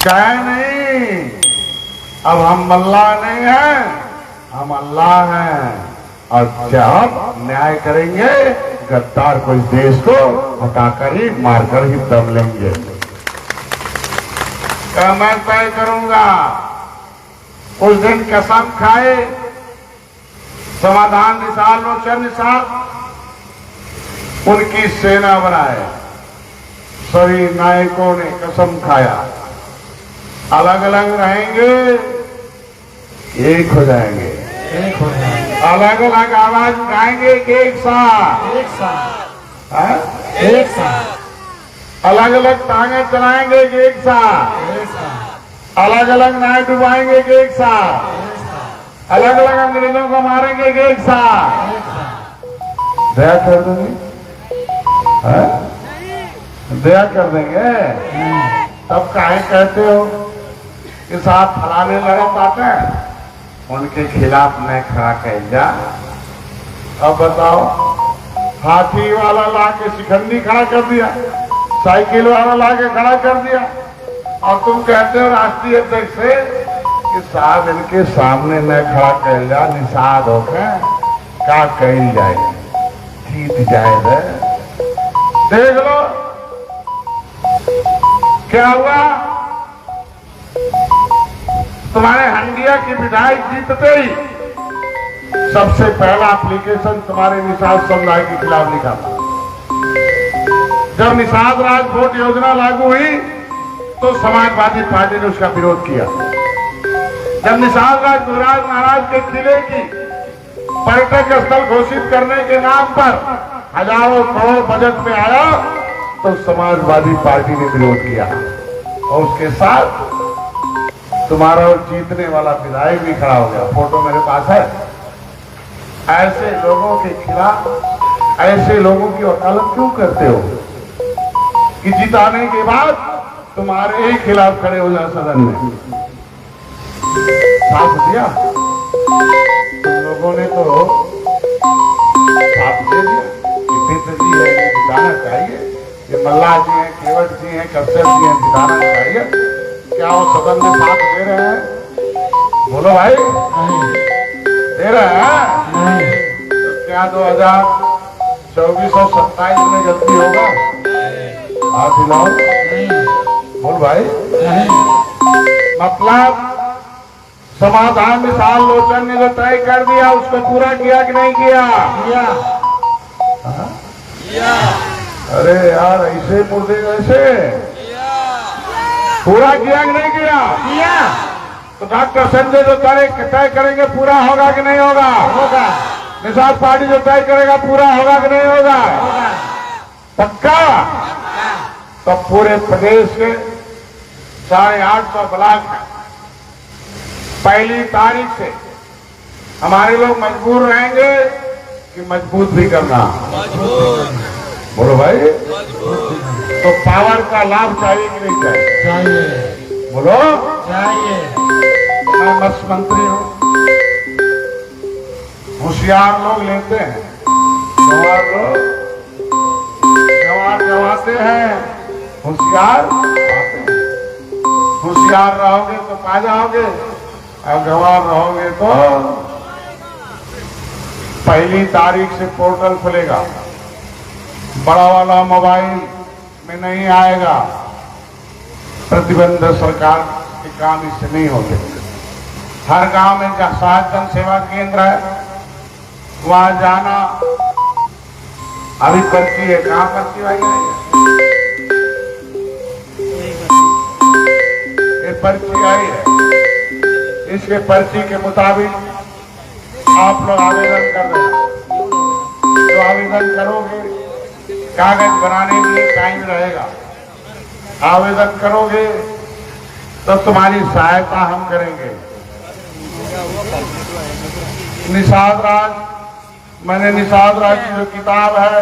कहे नहीं, अब हम अल्लाह नहीं हैं, हम अल्लाह हैं। और जब न्याय करेंगे गद्दार को, इस देश को हटाकर ही, मारकर ही दम लेंगे। मैं तय करूंगा, उस दिन कसम खाए समाधान निसार लोचन निसार उनकी सेना बनाए। सभी नायकों ने कसम खाया, अलग अलग रहेंगे, एक हो जाएंगे, एक हो जाएंगे, अलग अलग आवाज उठाएंगे, एक साथ, एक साथ, हाँ? एक साथ, अलग अलग टांगे चलाएंगे, एक साथ, एक साथ, अलग अलग नाय डुबाएंगे, एक साथ, अलग अलग अंग्रेजों को मारेंगे, एक साथ। दया कर देंगे, हाँ? दया कर देंगे। तब काहे कहते हो कि साथ फलाने लड़त आते हैं, उनके खिलाफ मैं खड़ा कह जा। अब बताओ, हाथी वाला ला के शिखंडी खड़ा कर दिया, साइकिल वाला ला के खड़ा कर दिया, और तुम कहते हो राष्ट्रीय अध्यक्ष से कि साहब इनके सामने मैं खड़ा कह जा, निषाद होकर का कही जाए, जीत जाए रे। देख लो क्या हुआ, तुम्हारे हंडिया की विधायक जीतते ही सबसे पहला एप्लीकेशन तुम्हारे निषाद समुदाय के खिलाफ लिखा था। जब निषाद राज वोट योजना लागू हुई तो समाजवादी पार्टी ने उसका विरोध किया। जब निषाद राज गुजरात महाराज के किले की पर्यटक स्थल घोषित करने के नाम पर हजारों करोड़ बजट में आया तो समाजवादी पार्टी ने विरोध किया, और उसके साथ तुम्हारा जीतने वाला विधायक भी खड़ा हो गया, फोटो मेरे पास है। ऐसे लोगों के खिलाफ, ऐसे लोगों की वकालत क्यों करते हो कि जिताने के बाद तुम्हारे ही खिलाफ खड़े हो जाए सदन में? साथ दिया तुम लोगों ने, तो साथ दे दिया कि मित्र जी है, ये जिताना चाहिए, ये मल्लाह जी हैं, केवट जी हैं, कश्यप जी हैं, जिताना चाहिए। क्या वो सदन में साथ दे रहे हैं? बोलो भाई, दे रहे हैं? तो क्या 2024 और 27 में जल्दी होगा? आप हिलाओ, बोल भाई। मतलब समाधान निसार लोचन ने जो तय कर दिया उसको पूरा किया कि नहीं किया? किया। अरे यार, ऐसे मुर्दे जैसे पूरा किया कि नहीं किया? किया। तो डॉक्टर संजय जो तय करेंगे पूरा होगा कि नहीं होगा? होगा। निषाद पार्टी जो तय करेगा पूरा होगा कि नहीं होगा? होगा। पक्का? तो पूरे प्रदेश के 850 ब्लॉक में पहली तारीख से हमारे लोग मजबूर रहेंगे कि मजबूत भी करना। बोलो भाई, तो पावर का लाभ चाहिए कि नहीं चाहिए? चाहिए। बोलो, चाहिए। मैं मत्स्य मंत्री हूँ, होशियार लोग लेते हैं, जवाब गवाते हैं, होशियार आते हैं। होशियार रहोगे तो पा जाओगे, और गवार रहोगे तो पहली तारीख से पोर्टल खुलेगा, बड़ा वाला मोबाइल में नहीं आएगा। प्रतिबंध सरकार के काम इससे नहीं होते। हर गांव में सहज जन सेवा केंद्र है, वहां जाना। अभी पर्ची है, कहाँ पर्ची आई है? ये पर्ची आई है, इसके पर्ची के मुताबिक आप लोग आवेदन कर देना। जो आवेदन करोगे, कागज बनाने के लिए टाइम रहेगा, आवेदन करोगे तो तुम्हारी सहायता हम करेंगे। निषाद राज, मैंने निषाद राज की जो किताब है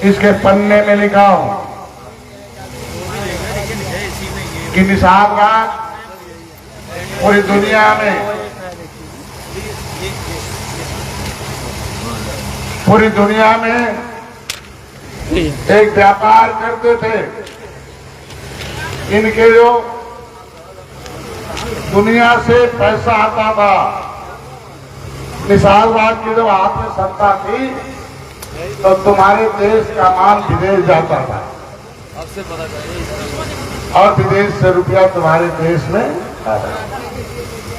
इसके पन्ने में लिखा हूं कि निषाद राज पूरी दुनिया में एक व्यापार करते थे। इनके जो दुनिया से पैसा आता था। निषाद राज की जब हाथ में सत्ता थी तो तुम्हारे देश का माल विदेश जाता था और विदेश से रुपया तुम्हारे देश में आता था।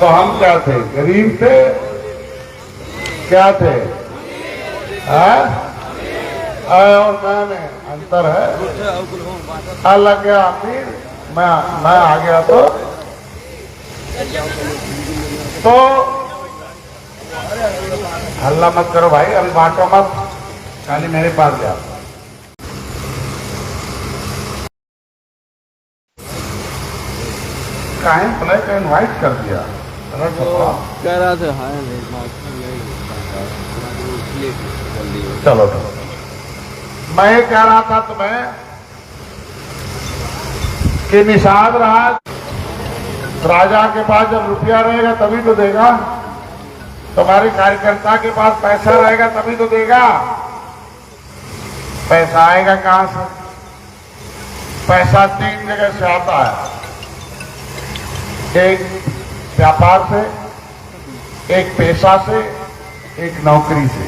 तो हम क्या थे? गरीब थे? क्या थे? और मैं अंतर है। अलग गया अमीर, मैं आ गया तो हल्ला मत करो भाई, अभी बांटो मत, खाली मेरे पास जाओ। काहे ब्लैक एंड व्हाइट कर दिया? कह रहा था हाँ चलो तो मैं ये कह रहा था तुम्हें कि निषाद राजा के पास जब रुपया रहेगा तभी तो देगा। तुम्हारे कार्यकर्ता के पास पैसा रहेगा तभी तो देगा। पैसा आएगा कहां से? पैसा 3 जगह से आता है। एक व्यापार से, एक पेशा से, एक नौकरी से।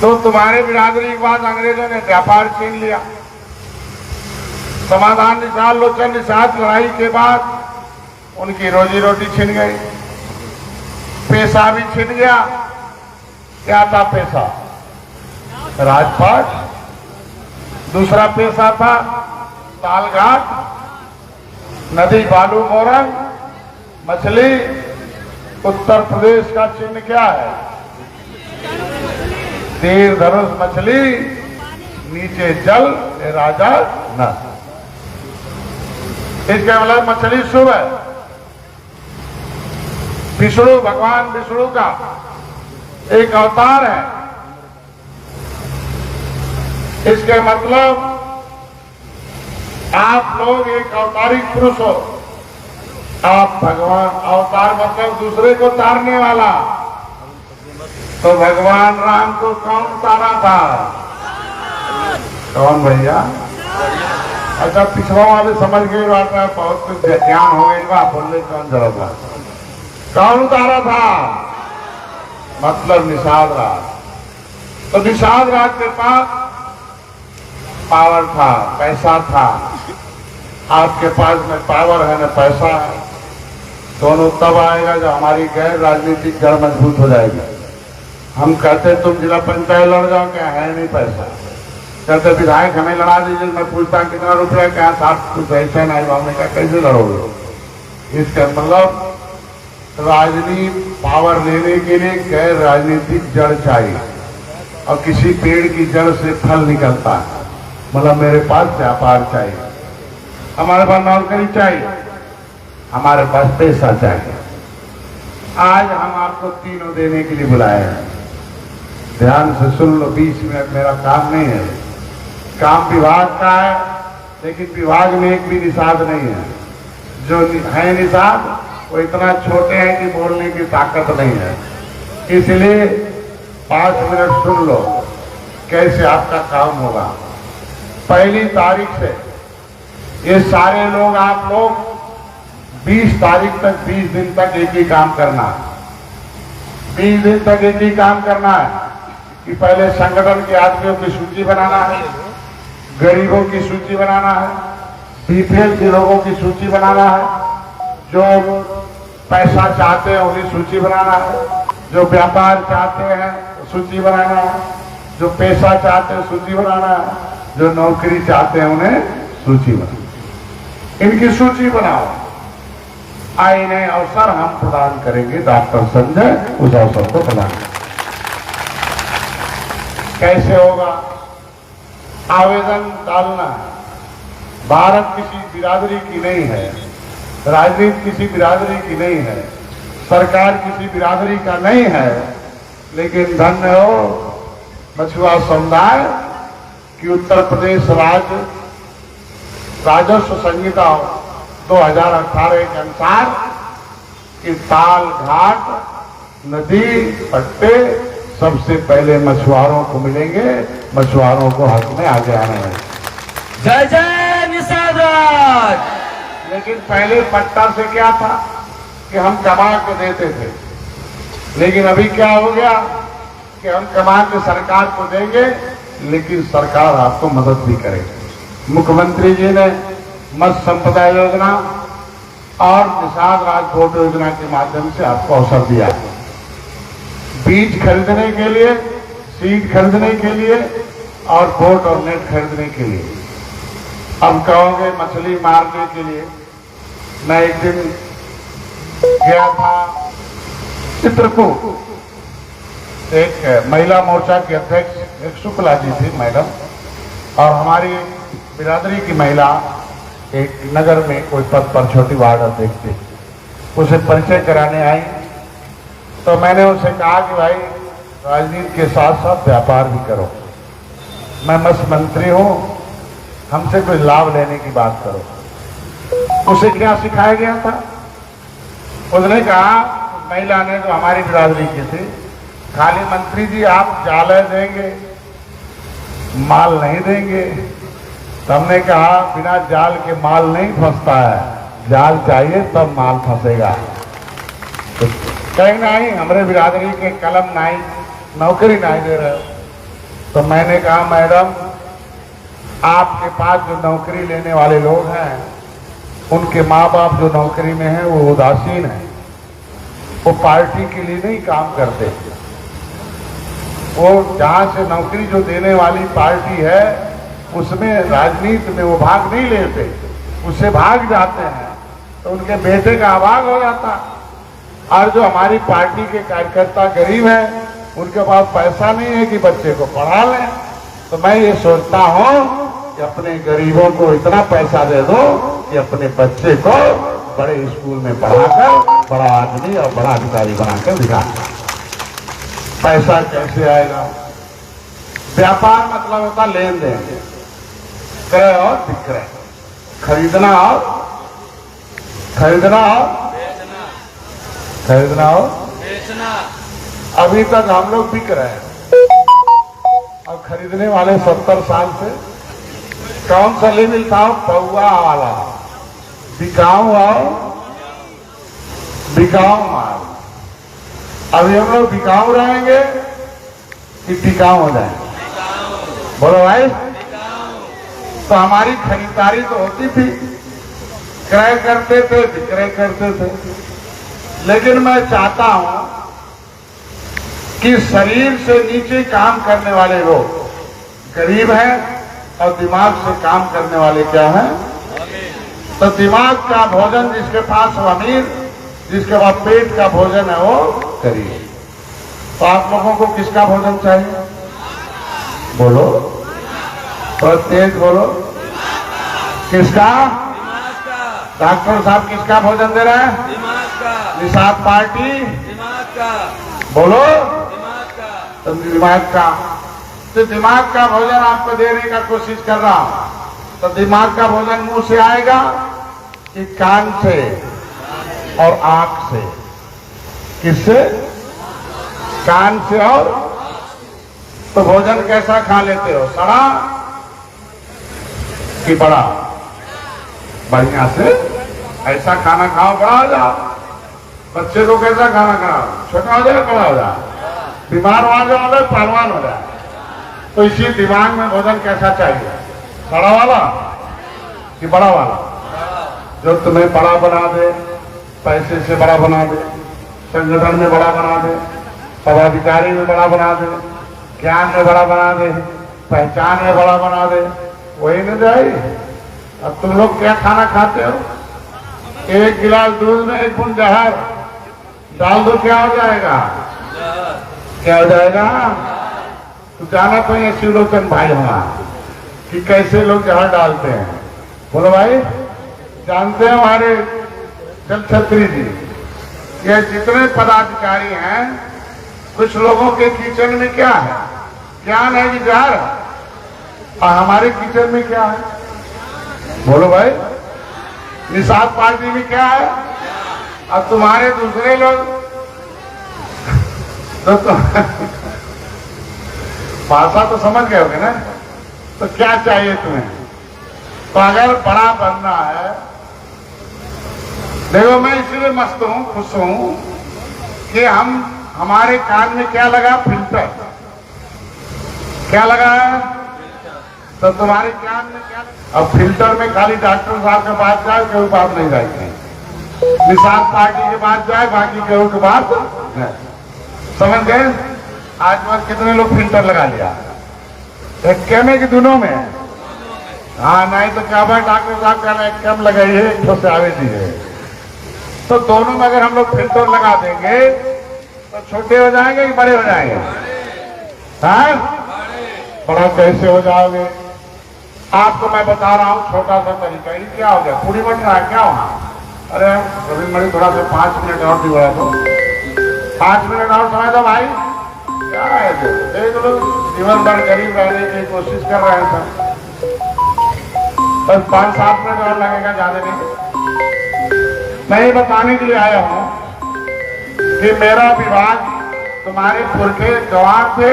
तो तुम्हारे बिरादरी के बाद अंग्रेजों ने व्यापार छीन लिया। समाधान निषाद लोचन निषाद लड़ाई के बाद उनकी रोजी रोटी छिन गई, पेशा भी छिन गया। क्या था पेशा? राजपाट। दूसरा पेशा था तालघाट, नदी बालू मोरंग, मछली। उत्तर प्रदेश का चिन्ह क्या है? तीर धनुष मछली, नीचे जल, राजा न। इसका मतलब मछली शुभ है। विष्णु, भगवान विष्णु का एक अवतार है। इसके मतलब आप लोग एक अवतारिक पुरुष हो। आप भगवान, अवतार मतलब दूसरे को तारने वाला। तो भगवान राम को कौन तारा था? कौन भैया? अच्छा, पिछवा वाले समझ गए बात है, बहुत कुछ ज्ञान हो गई बा, बोलने कौन जरूरत है? कौन उतारा था? मतलब निषाद राज। तो निषाद राज के पास पावर था, पैसा था। आपके पास में पावर है न पैसा है। दोनों तब आएगा जब हमारी गैर राजनीतिक जड़ मजबूत हो जाएगी। हम कहते तुम जिला पंचायत लड़ जाओ, क्या है नहीं पैसा। कहते विधायक हमें लड़ा दीजिए, मैं पूछता कितना रुपया, क्या 60 कुछ ऐसा नहीं। हमने कहा कैसे लड़ोगे? इसका मतलब राजनीति पावर लेने के लिए गैर राजनीतिक जड़ चाहिए। और किसी पेड़ की जड़ से फल निकलता है। मतलब मेरे पास व्यापार चाहिए, हमारे पास नौकरी चाहिए, हमारे पास पैसा चाहिए। आज हम आपको तीनों देने के लिए बुलाए हैं। ध्यान से सुन लो, 20 मिनट मेरा काम नहीं है। काम विभाग का है, लेकिन विभाग में एक भी निषाद नहीं है। जो है निषाद वो इतना छोटे हैं कि बोलने की ताकत नहीं है। इसलिए 5 मिनट सुन लो कैसे आपका काम होगा। 1 तारीख से ये सारे लोग, आप लोग 20 तारीख तक, 20 दिन तक एक ही काम करना है। 20 दिन तक एक ही काम करना है कि पहले संगठन के आदमियों की सूची बनाना है, गरीबों की सूची बनाना है, बीपीएल के लोगों की सूची बनाना है, जो पैसा चाहते हैं उन्हें सूची बनाना है, जो व्यापार चाहते हैं सूची बनाना है, जो पैसा चाहते हैं सूची बनाना है, जो नौकरी चाहते हैं उन्हें सूची बनाना। इनकी सूची बनाओ। इन्हें अवसर हम प्रदान करेंगे। डॉक्टर संजय उस अवसर को प्रदान करेंगे। कैसे होगा? आवेदन डालना है। भारत किसी बिरादरी की नहीं है, राजनीति किसी बिरादरी की नहीं है, सरकार किसी बिरादरी का नहीं है, लेकिन धन्य हो मछुआ समुदाय कि उत्तर प्रदेश राज्य राजस्व संहिता 2018 के अनुसार कि ताल घाट, नदी, पट्टे सबसे पहले मछुआरों को मिलेंगे। मछुआरों को हक में आगे आना है। जय जय निषाद राज। लेकिन पहले पट्टा से क्या था कि हम कमा के देते थे, लेकिन अभी क्या हो गया कि हम कमा के सरकार को देंगे, लेकिन सरकार आपको मदद भी करेगी। मुख्यमंत्री जी ने मत्स्य संपदा योजना और निषाद राज बोर्ड योजना के माध्यम से आपको अवसर दिया है। बीज खरीदने के लिए, सीड खरीदने के लिए और बोट और नेट खरीदने के लिए। अब कहोगे मछली मारने के लिए, मैं एक दिन गया था चित्रकूट, एक महिला मोर्चा के अध्यक्ष एक शुक्ला जी थी मैडम, और हमारी बिरादरी की महिला एक नगर में कोई पद पर छोटी वार्ड अध्यक्ष थी, उसे परिचय कराने आई। तो मैंने उनसे कहा कि भाई राजनीति के साथ साथ व्यापार भी करो, मैं मत्स्य मंत्री हूं, हमसे कोई लाभ लेने की बात करो। उसे क्या सिखाया गया था? उसने कहा, महिला ने जो हमारी बिरादरी की थी, खाली मंत्री जी आप जाले देंगे, माल नहीं देंगे। तो हमने कहा बिना जाल के माल नहीं फंसता है, जाल चाहिए तब माल फंसेगा। तो कहीं नहीं, हमारे बिरादरी के कलम नहीं, नौकरी नहीं दे रहे हो। तो मैंने कहा मैडम, आपके पास जो नौकरी लेने वाले लोग हैं, उनके माँ बाप जो नौकरी में हैं वो उदासीन है, वो पार्टी के लिए नहीं काम करते। वो जहां से नौकरी जो देने वाली पार्टी है उसमें राजनीति में वो भाग नहीं लेते, उससे भाग जाते हैं, तो उनके बेटे का अभाग हो जाता। और जो हमारी पार्टी के कार्यकर्ता गरीब हैं, उनके पास पैसा नहीं है कि बच्चे को पढ़ा लें। तो मैं ये सोचता हूं कि अपने गरीबों को इतना पैसा दे दो कि अपने बच्चे को बड़े स्कूल में पढ़ाकर बड़ा आदमी और बड़ा अधिकारी बनाकर दिखा। पैसा कैसे आएगा? व्यापार मतलब होता लेन देन, क्रय और विक्रय, खरीदना और बेचना। अभी तक हम लोग बिक रहे हैं और खरीदने वाले 70 साल से। कौन सा लेवल था? पौआ वाला, बिकाऊ और बिकाऊ माल। अभी हम लोग बिकाऊ रहेंगे कि टिकाऊ हो जाएंगे? बोलो भाई। तो हमारी खरीदारी तो होती थी, क्रय करते थे, विक्रय करते थे। लेकिन मैं चाहता हूं कि शरीर से नीचे काम करने वाले लोग गरीब हैं और दिमाग से काम करने वाले क्या हैं? तो दिमाग का भोजन जिसके पास वो अमीर, जिसके पास पेट का भोजन है वो गरीब। तो आप लोगों को किसका भोजन चाहिए? बोलो, थोड़ा तेज बोलो। किसका? डॉक्टर साहब किसका भोजन दे रहे हैं? निषाद पार्टी? बोलो। तो दिमाग का, तो दिमाग का भोजन आपको देने का कोशिश कर रहा हूं। तो दिमाग का भोजन मुंह से आएगा कि कान से और आंख से? किससे? कान से। और तो भोजन कैसा खा लेते हो? सड़ा कि बड़ा? बढ़िया से ऐसा खाना खाओ, बड़ा हो जाओ। बच्चे को कैसा खाना खाओ? छोटा हो जाए, बड़ा हो जाए, बीमार हो जाए, पहलवान हो जाए। तो इसी दिमाग में भोजन कैसा चाहिए? बड़ा वाला कि बड़ा वाला? जो तुम्हें बड़ा बना दे, पैसे से बड़ा बना दे, संगठन में बड़ा बना दे, पदाधिकारी में बड़ा बना दे, ज्ञान में बड़ा बना दे, पहचान में बड़ा बना दे, वही न जाए। अब तुम लोग क्या खाना खाते हो? एक गिलास दूध में 1 बूंद जहर डाल दो, क्या हो जाएगा? क्या हो जाएगा? तो जाना तो ये शिवलोचन भाई हमारा कि कैसे लोग जहर डालते हैं। बोलो भाई। जानते हैं हमारे जल छत्री जी, ये जितने पदाधिकारी हैं, कुछ लोगों के किचन में क्या है? ज्ञान है कि जहर? और हमारे किचन में क्या है? बोलो भाई। निषाद पार्टी में क्या है? और तुम्हारे दूसरे लोग तो भाषा तो समझ गए होगे ना? तो क्या चाहिए तुम्हें? तो अगर बड़ा बनना है देखो मैं इसीलिए मस्त हूँ, खुश हूँ कि हमारे कान में क्या लगा, फिल्टर। क्या लगा है? तो तुम्हारे कान में क्या? अब फिल्टर में खाली डॉक्टर साहब के पास जाए, केहू बात नहीं जाएगी। निषाद पार्टी के पास जाए, बाकी केहू के पास नहीं। समझ गए? आज बस कितने लोग फिल्टर लगा लिया, एक कैमे की दोनों में। हाँ नहीं तो क्या भाई डॉक्टर साहब कहना एक कैम लगाइए, एक तो से आवे दीजिए। तो दोनों में अगर हम लोग फिल्टर लगा देंगे तो छोटे हो जाएंगे कि बड़े हो जाएंगे? हाँ, बड़ा कैसे हो जाओगे? आपको मैं बता रहा हूँ छोटा सा तरीका। ये क्या हो गया, पूरी बन रहा है क्या वहां? अरे रवि मणि थोड़ा सा 5 मिनट और दिवा दो, 5 मिनट और समय दो भाई। क्या है देख लो, जीवन भर गरीब रहने की कोशिश कर रहे हैं सब, बस 5-7 मिनट और लगेगा, ज्यादा नहीं। मैं ये बताने के लिए आया हूं कि मेरा विभाग, तुम्हारे पुरखे गंवार थे,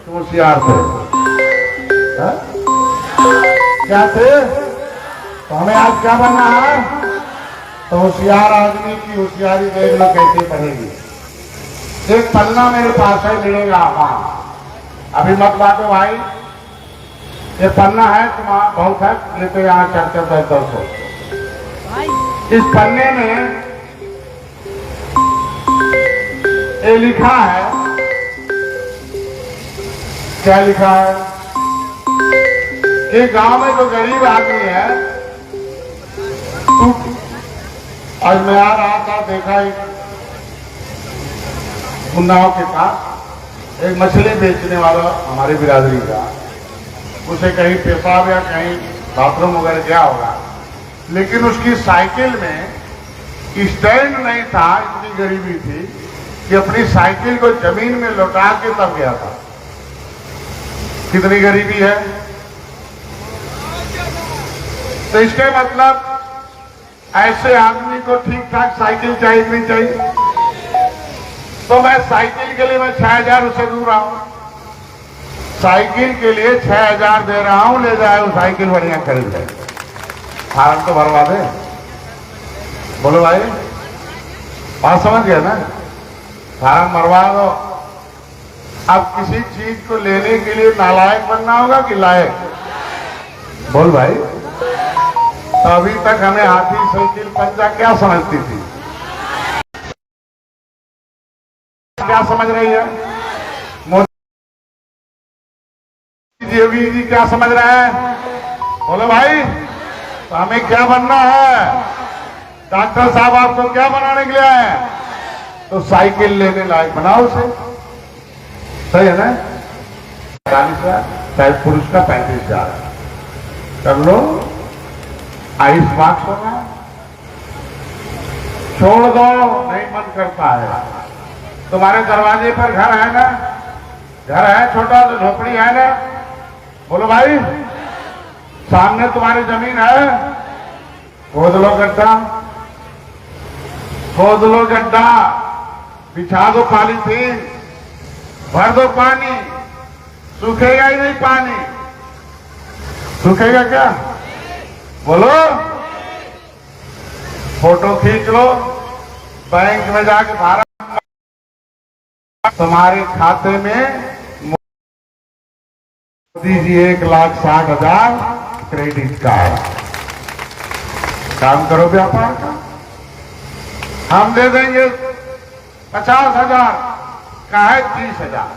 तुम होशियार थे। हा? क्या थे? तो हमें आज क्या बनना है? तो होशियार आदमी की होशियारी देख लो कैसे पड़ेगी। एक पन्ना मेरे पास है, मिलेगा वहां, अभी मत बांटो भाई। ये पन्ना है, तुम्हारा बहुत है, लेते यहाँ चर्चा 10-10 इस पन्ने में ये लिखा है, क्या लिखा है? कि गांव में जो गरीब आदमी है, आज मैं आ रहा था, देखा एक उन्नाव के पास एक मछली बेचने वाला हमारी बिरादरी का, उसे कहीं पेशाब या कहीं बाथरूम वगैरह गया होगा, लेकिन उसकी साइकिल में स्टैंड नहीं था, इतनी गरीबी थी कि अपनी साइकिल को जमीन में लौटा के तब गया था। कितनी गरीबी है? तो इसके मतलब ऐसे आदमी को ठीक ठाक साइकिल चाहिए कि नहीं चाहिए? तो मैं साइकिल के लिए मैं 6,000 उसे दूर रहा हूं, साइकिल के लिए 6,000 दे रहा हूं, ले जाए वो साइकिल बढ़िया खरीद ले। फार्म तो भरवा दे। बोलो भाई, बात समझ गया ना? फार्म भरवा दो। अब किसी चीज को लेने के लिए नालायक बनना होगा कि लायक? बोल भाई। तो अभी तक हमें हाथी साइकिल पंजा क्या समझती थी? क्या समझ रही है? मोदी योगी जी क्या समझ रहे हैं? बोलो भाई। तो हमें क्या बनना है? डॉक्टर साहब आपको क्या बनाने के लिए आए? तो साइकिल लेने लायक बनाओ उसे। सही है ना? 40,000, शायद पुरुष का 35,000 कर लो। आइस मार्क्स होगा, छोड़ दो, नहीं मन करता है। तुम्हारे दरवाजे पर घर है ना? घर है छोटा तो झोपड़ी है ना? बोलो भाई। सामने तुम्हारी जमीन है, खोद लो गड्ढा, खोद लो गड्ढा, बिछा दो पॉलीथीन, भर दो पानी, सूखेगा ही नहीं पानी। सूखेगा क्या? बोलो। फोटो खींच लो, बैंक में जाके भारत तुम्हारे खाते में मोदी जी 1,60,000 क्रेडिट कार्ड। काम करो व्यापार का, हम दे देंगे 50,000 का है 30,000,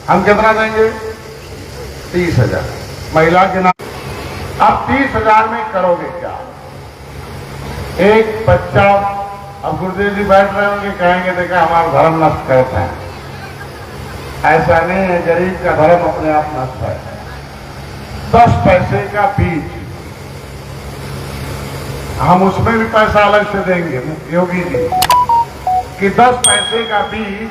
हम कितना देंगे? 30,000 महिला के नाम। अब 30,000 में करोगे क्या? एक बच्चा, अब गुरुदेव जी बैठ रहे होंगे, कहेंगे देखा हमारा धर्म नष्ट करते हैं। ऐसा नहीं है, गरीब का धर्म अपने आप नष्ट है। 10 पैसे का बीज हम उसमें भी पैसा अलग से देंगे योगी जी कि 10 पैसे का बीज